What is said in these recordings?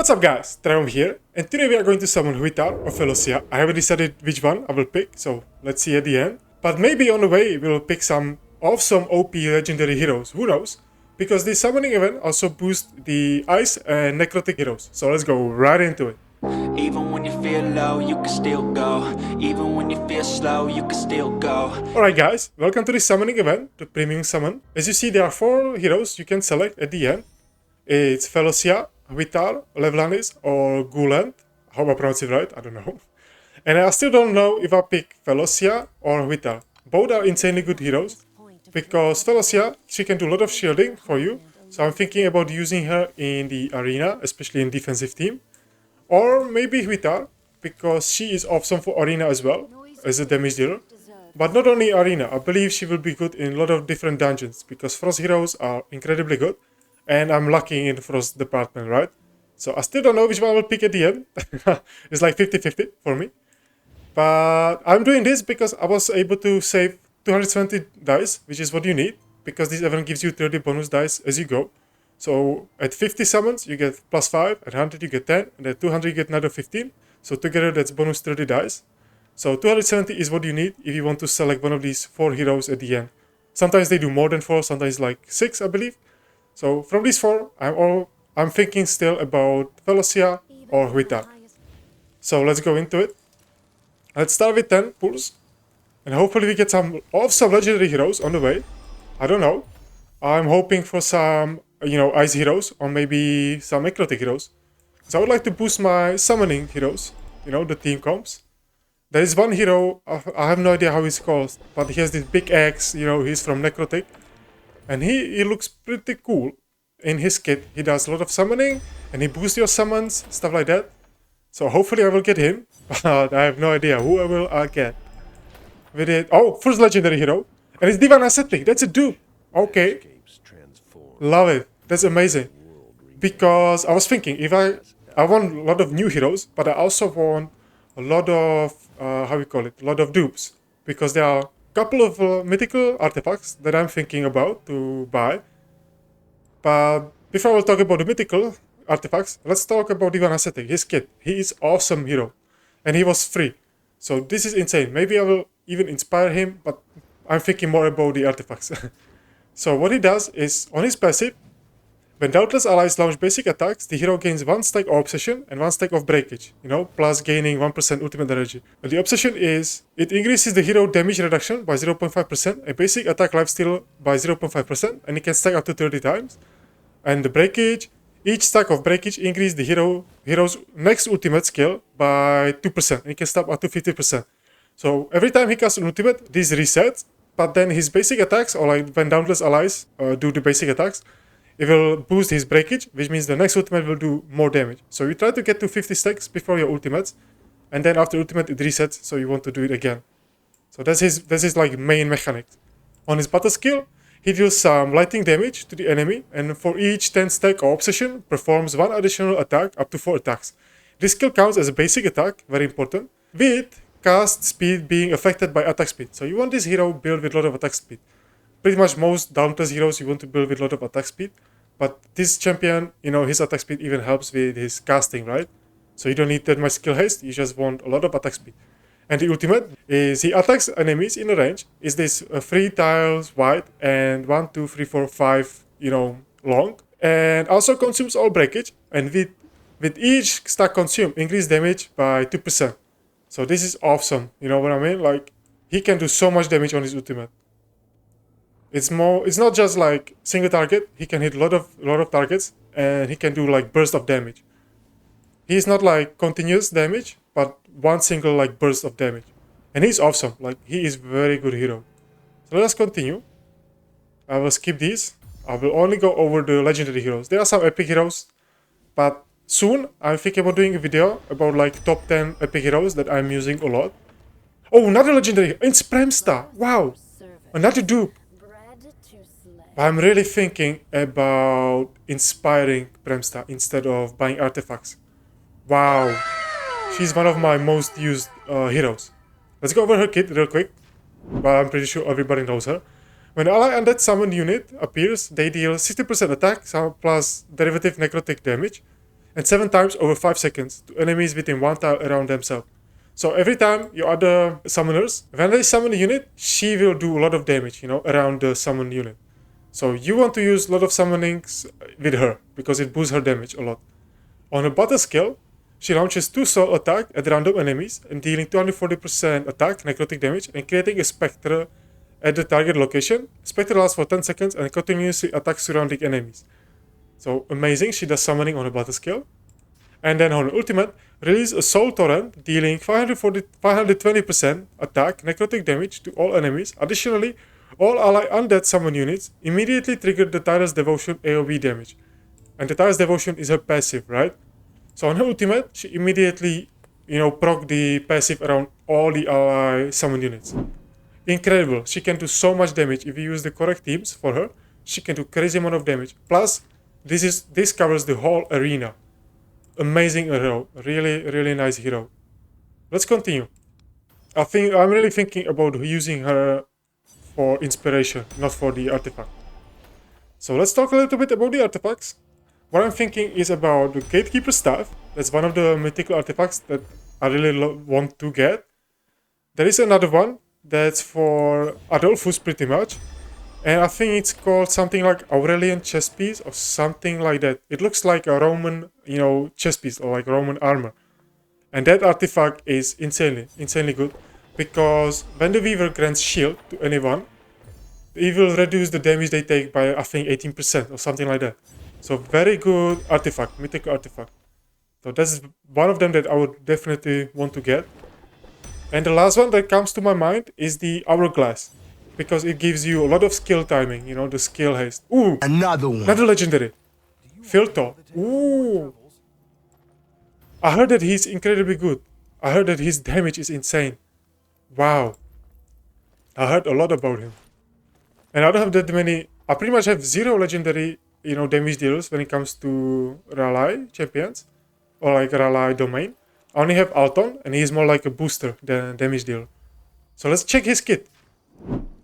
What's up guys, Dragonheir here, and today we are going to summon Hvitar or Felosia. I haven't decided which one I will pick, so let's see at the end. But maybe on the way we'll pick some awesome OP legendary heroes, who knows? Because this summoning event also boosts the ice and necrotic heroes, so let's go right into it. Even when you feel low, you can still go. Even when you feel slow, you can still go. Alright guys, welcome to this summoning event, the premium summon. As you see, there are 4 heroes you can select at the end. It's Felosia, Hvitar, Levlanis, or Guland. I hope I pronounce it right, I don't know. And I still don't know if I pick Felosia or Hvitar. Both are insanely good heroes, because Felosia, she can do a lot of shielding for you. So I'm thinking about using her in the arena, especially in defensive team. Or maybe Hvitar, because she is awesome for arena as well, as a damage dealer. But not only arena, I believe she will be good in a lot of different dungeons, because Frost heroes are incredibly good. And I'm lucky in the Frost department, right? So I still don't know which one I will pick at the end. It's like 50-50 for me. But I'm doing this because I was able to save 220 dice, which is what you need, because this event gives you 30 bonus dice as you go. So at 50 summons, you get +5, at 100 you get 10, and at 200 you get another 15. So together that's bonus 30 dice. So 270 is what you need if you want to select one of these 4 heroes at the end. Sometimes they do more than 4, sometimes like 6, I believe. So from these 4, I'm thinking still about Felosia or Hvitar. So let's go into it. Let's start with 10 pulls. And hopefully we get some awesome legendary heroes on the way. I don't know. I'm hoping for some, ice heroes or maybe some necrotic heroes. So I would like to boost my summoning heroes, the team comps. There is one hero, I have no idea how he's called, but he has this big axe, he's from necrotic. And he looks pretty cool in his kit. He does a lot of summoning and he boosts your summons, stuff like that. So hopefully I will get him, but I have no idea who I get. With it, oh, first legendary hero. And it's Divan Ascetic, that's a dupe. Okay. Love it, that's amazing. Because I was thinking, if I want a lot of new heroes, but I also want a lot of, a lot of dupes. Because there are couple of mythical artifacts that I'm thinking about to buy. But before we'll talk about the mythical artifacts, let's talk about Divan Ascetic, his kit. He is awesome hero. And he was free. So this is insane. Maybe I will even inspire him, but I'm thinking more about the artifacts. So what he does is, on his passive, when doubtless allies launch basic attacks, the hero gains 1 stack of obsession and 1 stack of breakage, plus gaining 1% ultimate energy. And the obsession is, it increases the hero damage reduction by 0.5%, a basic attack lifesteal by 0.5%, and it can stack up to 30 times. And the breakage, each stack of breakage increases the hero's next ultimate skill by 2%, and it can stop up to 50%. So every time he casts an ultimate, this resets, but then his basic attacks, or like when doubtless allies do the basic attacks, it will boost his breakage, which means the next ultimate will do more damage. So you try to get to 50 stacks before your ultimates, and then after ultimate it resets, so you want to do it again. So that's his like main mechanic. On his battle skill, he deals some lightning damage to the enemy, and for each 10 stack or obsession, performs 1 additional attack up to 4 attacks. This skill counts as a basic attack, very important, with cast speed being affected by attack speed. So you want this hero built with a lot of attack speed. Pretty much most Dauntless heroes you want to build with a lot of attack speed. But this champion, his attack speed even helps with his casting, right? So you don't need that much skill haste, you just want a lot of attack speed. And the ultimate is he attacks enemies in a range, is this 3 tiles wide and 1, 2, 3, 4, 5, long. And also consumes all breakage, and with each stack consumed, increase damage by 2%. So this is awesome, you know what I mean? Like, he can do so much damage on his ultimate. It's not just like single target, he can hit a lot of targets, and he can do like burst of damage. He's not like continuous damage, but one single like burst of damage. And he's awesome, like he is very good hero. So let us continue. I will skip these. I will only go over the legendary heroes. There are some epic heroes, but soon I'm thinking about doing a video about like top 10 epic heroes that I'm using a lot. Oh, another legendary, it's Premsta, wow, another dupe. I'm really thinking about inspiring Premsta instead of buying artifacts. Wow, she's one of my most used heroes. Let's go over her kit real quick, but I'm pretty sure everybody knows her. When an ally undead summon unit appears, they deal 60% attack plus derivative necrotic damage. and 7 times over 5 seconds to enemies within 1 tile around themselves. So every time your other summoners, when they summon a unit, she will do a lot of damage, you know, around the summoned unit. So you want to use a lot of summonings with her, because it boosts her damage a lot. On a battle skill, she launches 2 soul attack at random enemies and dealing 240% attack, necrotic damage, and creating a spectre at the target location. Spectre lasts for 10 seconds and continuously attacks surrounding enemies. So amazing, she does summoning on a battle skill. And then on ultimate, release a soul torrent dealing 520% attack, necrotic damage to all enemies. Additionally, all ally undead summon units immediately trigger the Tireless Devotion AoE damage. And the Tireless Devotion is her passive, right? So on her ultimate, she immediately, you know, proc the passive around all the ally summon units. Incredible. She can do so much damage. If you use the correct teams for her, she can do crazy amount of damage. Plus, this covers the whole arena. Amazing hero. Really nice hero. Let's continue. I'm really thinking about using her for inspiration, not for the artifact. So let's talk a little bit about the artifacts. What I'm thinking is about the Gatekeeper Staff. That's one of the mythical artifacts that I really want to get. There is another one that's for Adolphus pretty much. And I think it's called something like Aurelian chess piece or something like that. It looks like a Roman, you know, chess piece or like Roman armor. And that artifact is insanely good. Because when the Weaver grants shield to anyone, it will reduce the damage they take by, I think, 18% or something like that. So very good artifact, mythical artifact. So that's one of them that I would definitely want to get. And the last one that comes to my mind is the Hourglass. Because it gives you a lot of skill timing, you know, the skill haste. Ooh! Another one. Another legendary. Filter. Ooh! I heard that he's incredibly good. I heard that his damage is insane. Wow. I heard a lot about him. And I don't have that many... I pretty much have 0 legendary, you know, damage dealers when it comes to Raleigh champions. Or like Raleigh domain. I only have Alton, and he's more like a booster than a damage dealer. So let's check his kit.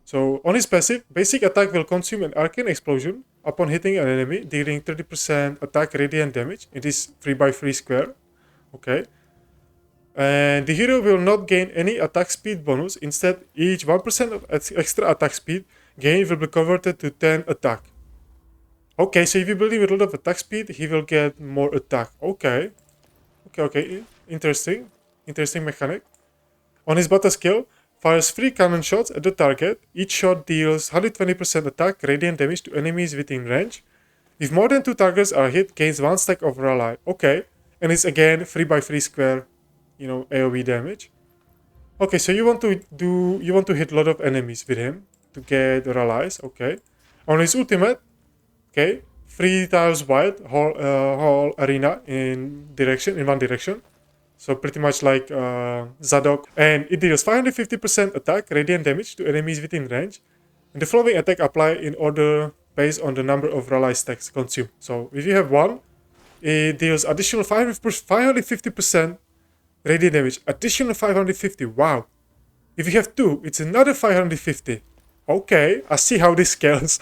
So on his passive, basic attack will consume an arcane explosion upon hitting an enemy, dealing 30% attack radiant damage. It is 3x3 square. Okay. And the hero will not gain any attack speed bonus. Instead, each 1% of extra attack speed gain will be converted to 10 attack. Okay, so if you build him with a lot of attack speed, he will get more attack. Okay. Okay. Interesting mechanic. On his battle skill, fires 3 cannon shots at the target. Each shot deals 120% attack radiant damage to enemies within range. If more than 2 targets are hit, gains 1 stack of Raleigh. Okay. And it's again 3x3 square, you know, AoE damage. Okay, so you want to hit a lot of enemies with him to get Raleighs. Okay. On his ultimate, okay, 3 tiles wide, whole arena in one direction. So pretty much like Zadok. And it deals 550% attack, radiant damage to enemies within range. And the following attack apply in order based on the number of Raleigh stacks consumed. So if you have 1, it deals additional 550% radiant damage. Additional 550, wow. If you have 2, it's another 550. Okay, I see how this scales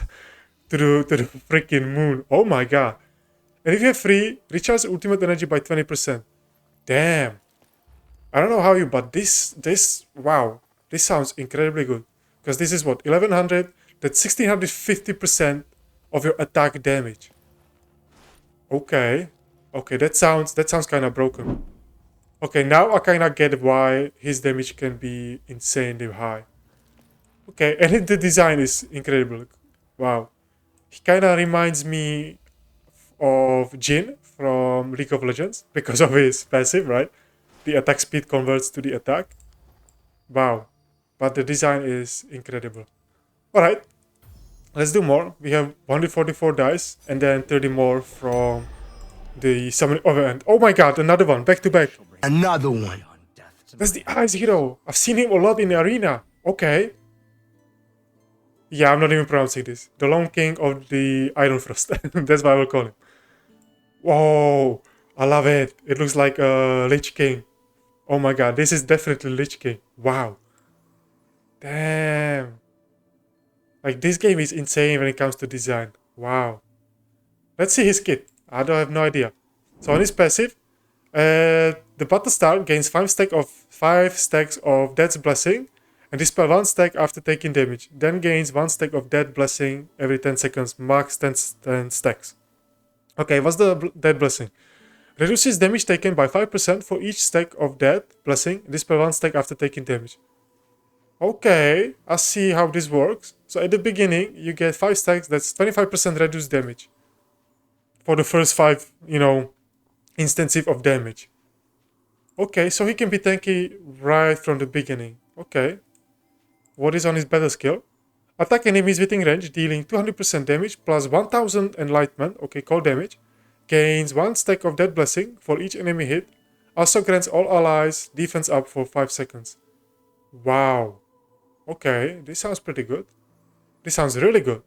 to the freaking moon. Oh my god. And if you have 3, recharge ultimate energy by 20%. Damn. I don't know how you, but wow. This sounds incredibly good. Because this is what, 1100, that's 1650% of your attack damage. Okay. Okay, that sounds kind of broken. Okay, now I kind of get why his damage can be insanely high. Okay, and the design is incredible. Wow. He kind of reminds me of Jhin from League of Legends because of his passive, right? The attack speed converts to the attack. Wow. But the design is incredible. Alright. Let's do more. We have 144 dice and then 30 more from the summon event. Oh my god, another one. Back to back. Another one. That's the Ice Hero. I've seen him a lot in the arena. Okay. Yeah, I'm not even pronouncing this. The Long King of the Iron Frost. That's what I will call him. Whoa. I love it. It looks like a Lich King. Oh my god, this is definitely Lich King. Wow. Damn. Like, this game is insane when it comes to design. Wow. Let's see his kit. I don't have no idea. So on his passive, the battle start gains 5 stacks of Death's Blessing and dispel 1 stack after taking damage. Then gains 1 stack of Death Blessing every 10 seconds, max 10 stacks. Okay, what's the Death Blessing? Reduces damage taken by 5% for each stack of Death Blessing and dispel 1 stack after taking damage. Okay, I see how this works. So at the beginning, you get 5 stacks, that's 25% reduced damage. For the first 5, instances of damage. Okay, so he can be tanky right from the beginning. Okay. What is on his battle skill? Attack enemies within range, dealing 200% damage plus 1000 enlightenment, okay, cold damage. Gains 1 stack of Death Blessing for each enemy hit. Also grants all allies defense up for 5 seconds. Wow. Okay, this sounds pretty good. This sounds really good.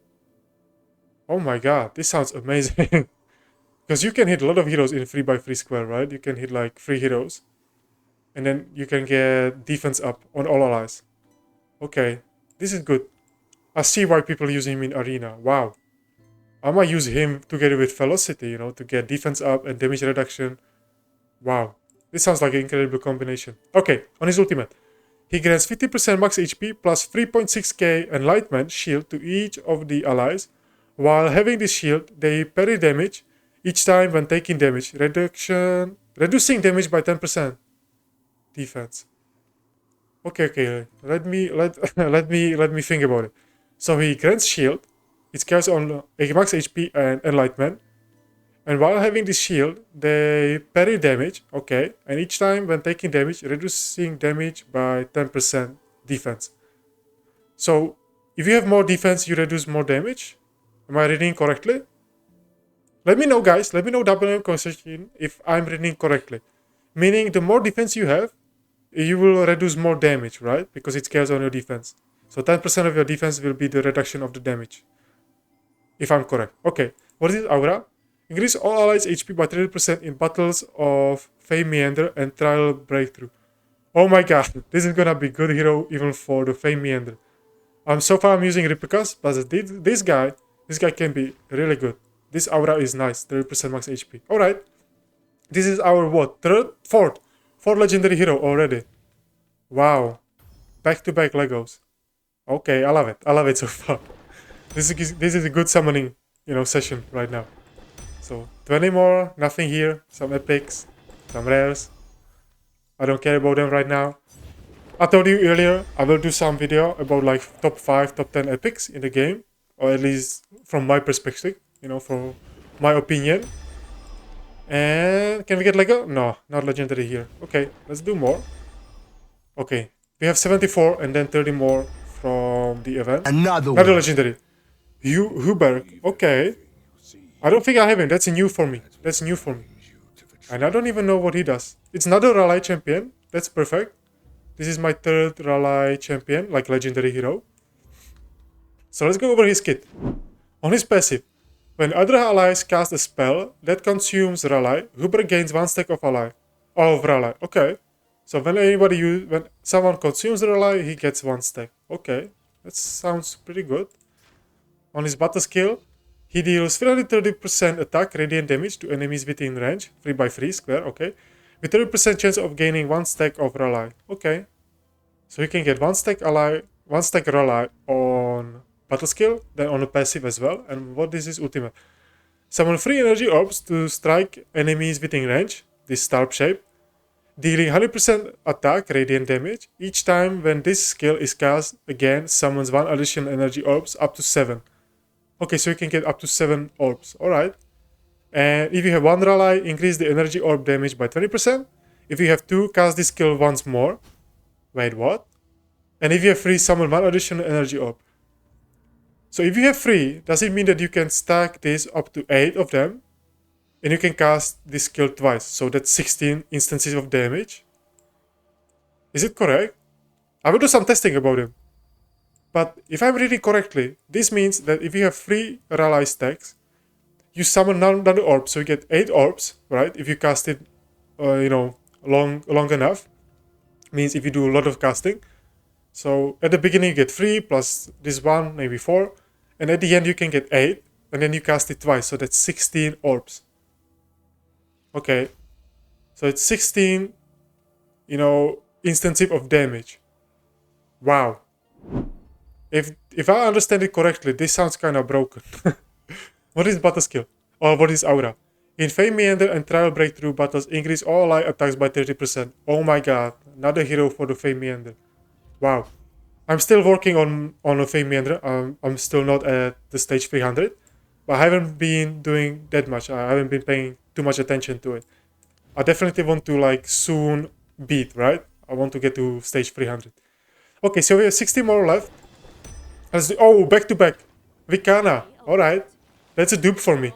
Oh my god, this sounds amazing. Because you can hit a lot of heroes in 3x3 square, right? You can hit like 3 heroes. And then you can get defense up on all allies. Okay, this is good. I see why people use him in arena. Wow. I might use him together with Velocity, to get defense up and damage reduction. Wow. This sounds like an incredible combination. Okay, on his ultimate. He grants 50% max HP plus 3.6k enlightenment shield to each of the allies. While having this shield, they parry damage each time when taking damage. Reducing damage by 10%. Defense. Okay. Let me think about it. So he grants shield. It cares on max HP and enlightenment. And while having this shield, they parry damage. Okay. And each time when taking damage, reducing damage by 10% defense. So if you have more defense, you reduce more damage. Am I reading correctly? Let me know, guys. Let me know down in the comment section if I'm reading correctly. Meaning the more defense you have, you will reduce more damage, right? Because it cares on your defense. So 10% of your defense will be the reduction of the damage. If I'm correct. Okay. What is it, Aura? Increase all allies HP by 30% in battles of Fey Meander and Trial Breakthrough. Oh my god. This is gonna be good hero even for the Fey Meander. So far I'm using replicas, but this guy can be really good. This Aura is nice. 30% max HP. Alright. This is our what? Fourth legendary hero already. Wow. Back-to-back Legos. Okay, I love it. I love it so far. This is a good summoning, session right now. So 20 more, nothing here. Some epics, some rares. I don't care about them right now. I told you earlier, I will do some video about like top 5, top 10 epics in the game. Or at least from my perspective, from my opinion. And can we get Lego? No, not legendary here. Okay, let's do more. Okay, we have 74 and then 30 more from the event. Another legendary. Huberg. Okay. I don't think I have him. That's new for me. And I don't even know what he does. It's another Rally champion. That's perfect. This is my 3rd Rally champion, like legendary hero. So let's go over his kit. On his passive, when other allies cast a spell that consumes Rally, Huberg gains 1 stack of Rally. Okay. So when someone consumes Rally, he gets 1 stack. Okay. That sounds pretty good. On his battle skill, he deals 330% attack radiant damage to enemies within range, 3x3 square, okay, with 30% chance of gaining 1 stack of Rally. Okay. So you can get 1 stack Rally on battle skill, then on a passive as well. And what is his ultimate? Summon 3 energy orbs to strike enemies within range, this star shape, dealing 100% attack radiant damage. Each time when this skill is cast, again summons 1 additional energy orbs up to 7. Okay, so you can get up to 7 orbs. Alright. And if you have 1 Rally, increase the energy orb damage by 20%. If you have 2, cast this skill once more. Wait, what? And if you have 3, summon 1 additional energy orb. So if you have 3, does it mean that you can stack this up to 8 of them? And you can cast this skill twice. So that's 16 instances of damage. Is it correct? I will do some testing about him. But if I'm reading correctly, this means that if you have 3 Rally stacks, you summon another orb, so you get 8 orbs, right? If you cast it, long enough. Means if you do a lot of casting. So at the beginning you get 3 plus this 1, maybe 4. And at the end you can get 8. And then you cast it twice, so that's 16 orbs. Okay. So it's 16, you know, instance of damage. Wow. If I understand it correctly, this sounds kind of broken. What is battle skill? Or what is aura? In Fame Meander and Trial Breakthrough battles, increase all ally attacks by 30%. Oh my god, another hero for the Fame Meander. Wow. I'm still working on a Fame Meander. I'm still not at the stage 300. But I haven't been doing that much. I haven't been paying too much attention to it. I definitely want to like soon beat, right? I want to get to stage 300. Okay, so we have 60 more left. Let's do, oh, back to back. Vikana. Alright. That's a dupe for me.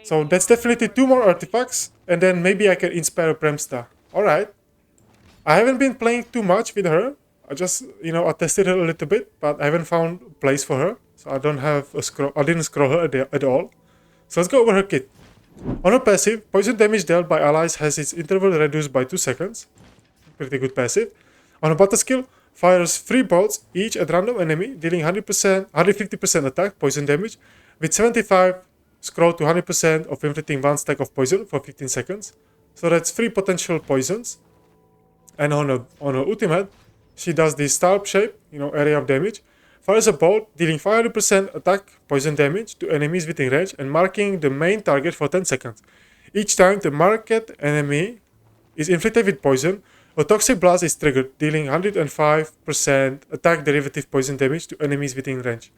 So that's definitely 2 more artifacts. And then maybe I can inspire Premsta. Alright. I haven't been playing too much with her. I just, you know, I tested her a little bit, but I haven't found a place for her. So I don't have a scroll. I didn't scroll her at all. So let's go over her kit. On her passive, poison damage dealt by allies has its interval reduced by 2 seconds. Pretty good passive. On her battle skill, fires 3 bolts, each at random enemy, dealing 150% attack poison damage, with 75 scroll to 100% of inflicting 1 stack of poison for 15 seconds. So that's 3 potential poisons. And on her ultimate, she does this star shape, you know, area of damage, fires a bolt, dealing 500% attack poison damage to enemies within range and marking the main target for 10 seconds. Each time the marked enemy is inflicted with poison, a toxic blast is triggered, dealing 105% attack derivative poison damage to enemies within range.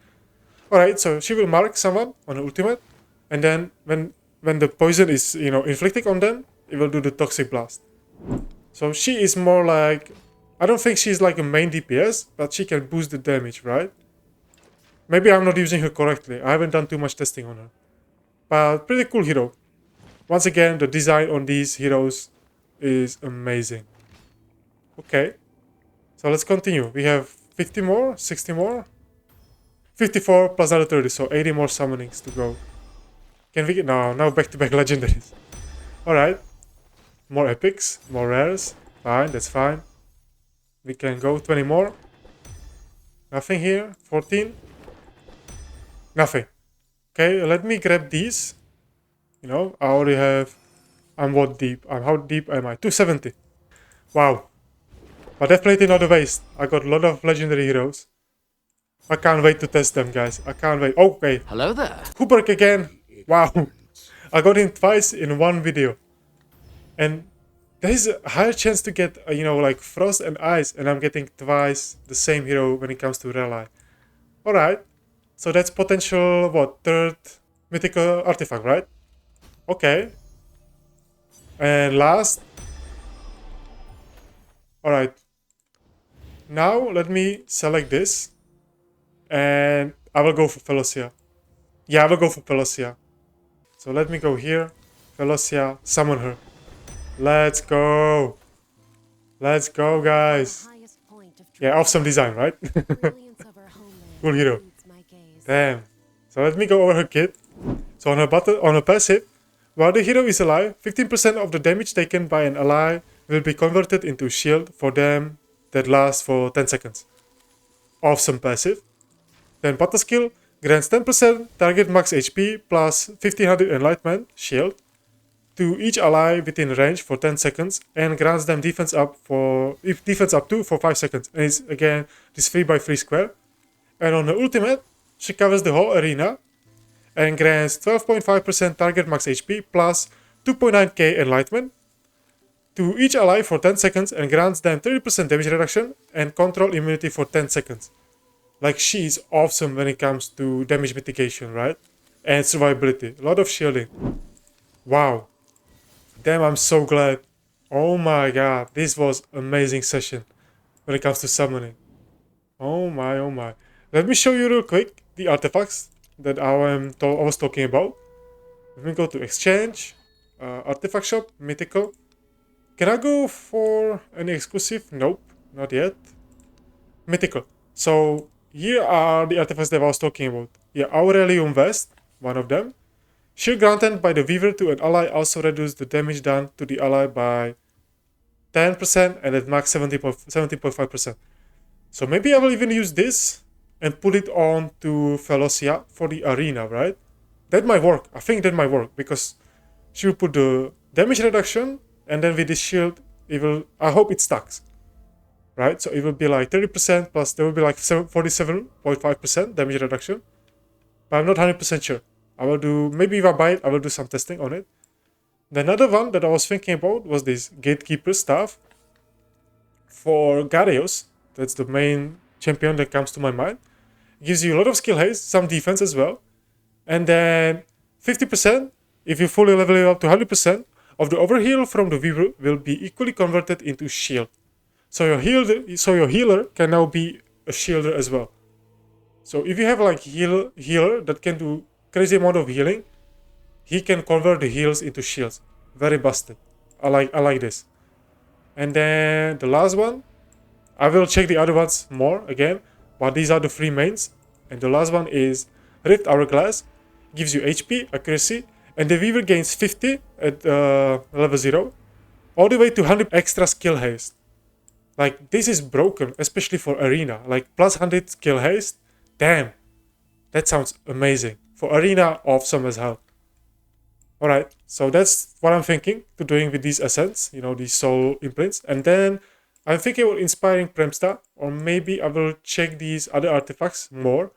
Alright, so she will mark someone on her ultimate, and then when the poison is, you know, inflicted on them, it will do the toxic blast. So she is more like, I don't think she's like a main DPS, but she can boost the damage, right? Maybe I'm not using her correctly. I haven't done too much testing on her. But pretty cool hero. Once again, the design on these heroes is amazing. Okay. So let's continue. We have 50 more, 60 more. 54 plus another 30, so 80 more summonings to go. Can we get... No, now back-to-back legendaries. Alright. More epics, more rares. Fine, that's fine. We can go 20 more. Nothing here. 14. Nothing. Okay, let me grab these. You know, I already have... I'm what deep? How deep am I? 270. Wow. But definitely not a waste. I got a lot of legendary heroes. I can't wait to test them, guys. I can't wait. Okay. Hello there. Kubrick again. Wow. I got him twice in one video. And there's a higher chance to get, you know, like Frost and Ice. And I'm getting twice the same hero when it comes to Rally. Alright. So that's potential, what, 3rd mythical artifact, right? Okay. And last. Alright. Now let me select this. And I will go for Felosia. Yeah, I will go for Felosia. So let me go here. Felosia, summon her. Let's go. Let's go, guys. Yeah, awesome design, right? Cool hero. Damn. So let me go over her kit. So on her passive, while the hero is alive, 15% of the damage taken by an ally will be converted into shield for them that lasts for 10 seconds. Awesome passive. Then battle skill grants 10% target max HP plus 1500 enlightenment shield to each ally within range for 10 seconds and grants them defense up to for 5 seconds. And it's again this 3x3 square. And on the ultimate, she covers the whole arena and grants 12.5% target max HP plus 2.9k enlightenment to each ally for 10 seconds and grants them 30% damage reduction and control immunity for 10 seconds. Like, she is awesome when it comes to damage mitigation, right? And survivability. A lot of shielding. Wow. Damn, I'm so glad. Oh my god. This was amazing session when it comes to summoning. Oh my, oh my. Let me show you real quick the artifacts that I was talking about. Let me go to exchange. Artifact shop. Mythical. Can I go for any exclusive? Nope. Not yet. Mythical. So... here are the artifacts that I was talking about. Yeah, Aurelium Vest, one of them. Shield granted by the Weaver to an ally also reduces the damage done to the ally by 10% and at max 70.5%. So maybe I will even use this and put it on to Felosia for the arena, right? That might work. I think that might work because she will put the damage reduction, and then with this shield, it will, I hope it stacks. Right, so it will be like 30% plus there will be like 47.5% damage reduction. But I'm not 100% sure. I will do, maybe if I buy it, I will do some testing on it. The another one that I was thinking about was this Gatekeeper staff for Gareos. That's the main champion that comes to my mind. It gives you a lot of skill haste, some defense as well. And then 50%, if you fully level it up to 100%, of the overheal from the Weaver will be equally converted into shield. So your healer can now be a shielder as well. So if you have like healer that can do crazy amount of healing, he can convert the heals into shields. Very busted. I like this. And then the last one, I will check the other ones more again, but these are the three mains. And the last one is Rift Hourglass, gives you HP, accuracy, and the Weaver gains 50 at level 0, all the way to 100 extra skill haste. Like, this is broken, especially for Arena. Like, plus 100 skill haste, damn, that sounds amazing. For Arena, awesome as hell. Alright, so that's what I'm thinking to doing with these assets, you know, these soul imprints. And then I'm thinking about inspiring Premsta, or maybe I will check these other artifacts more.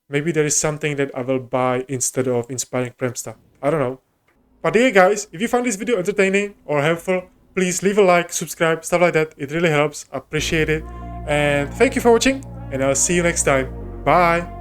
Maybe there is something that I will buy instead of inspiring Premsta. I don't know. But yeah, guys, if you found this video entertaining or helpful, please leave a like, subscribe, stuff like that. It really helps. I appreciate it. And thank you for watching, and I'll see you next time. Bye!